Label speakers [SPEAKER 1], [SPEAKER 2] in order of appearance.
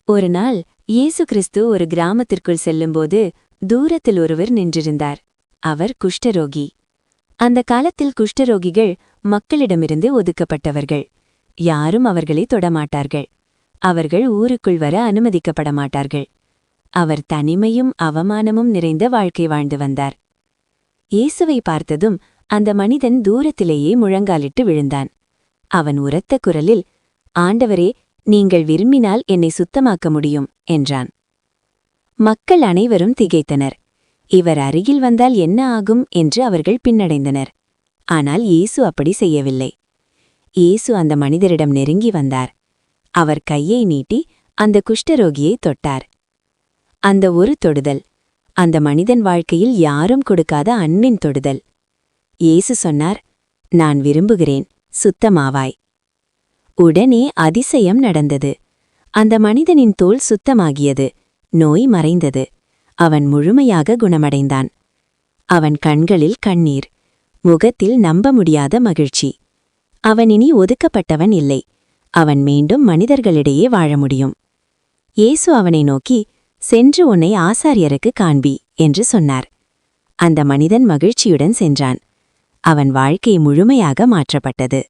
[SPEAKER 1] ஒரு நாள் இயேசு கிறிஸ்து ஒரு கிராமத்திற்குள் செல்லும்போது தூரத்தில் ஒருவர் நின்றிருந்தார். அவர் குஷ்டரோகி. அந்த காலத்தில் குஷ்டரோகிகள் மக்களிடமிருந்து ஒதுக்கப்பட்டவர்கள். யாரும் அவர்களை தொடமாட்டார்கள். அவர்கள் ஊருக்குள் வர அனுமதிக்கப்பட மாட்டார்கள். அவர் தனிமையும் அவமானமும் நிறைந்த வாழ்க்கை வாழ்ந்து வந்தார். இயேசுவை பார்த்ததும் அந்த மனிதன் தூரத்திலேயே முழங்காலிட்டு விழுந்தான். அவன் உரத்த குரலில், "ஆண்டவரே, நீங்கள் விரும்பினால் என்னை சுத்தமாக்க முடியும்" என்றான். மக்கள் அனைவரும் திகைத்தனர். இவர் அருகில் வந்தால் என்ன ஆகும் என்று அவர்கள் பின்னடைந்தனர். ஆனால் இயேசு அப்படி செய்யவில்லை. இயேசு அந்த மனிதரிடம் நெருங்கி வந்தார். அவர் கையை நீட்டி அந்த குஷ்டரோகியை தொட்டார். அந்த ஒரு தொடுதல் அந்த மனிதன் வாழ்க்கையில் யாரும் கொடுக்காத அன்பின் தொடுதல். இயேசு சொன்னார், "நான் விரும்புகிறேன், சுத்தமாவாய்." உடனே அதிசயம் நடந்தது. அந்த மனிதனின் தோல் சுத்தமாகியது. நோய் மறைந்தது. அவன் முழுமையாக குணமடைந்தான். அவன் கண்களில் கண்ணீர், முகத்தில் நம்ப முடியாத மகிழ்ச்சி. அவன் இனி ஒதுக்கப்பட்டவன் இல்லை. அவன் மீண்டும் மனிதர்களிடையே வாழ முடியும். இயேசு அவனை நோக்கி, "சென்று உன்னை ஆசாரியருக்கு காண்பி" என்று சொன்னார். அந்த மனிதன் மகிழ்ச்சியுடன் சென்றான். அவன் வாழ்க்கை முழுமையாக மாற்றப்பட்டது.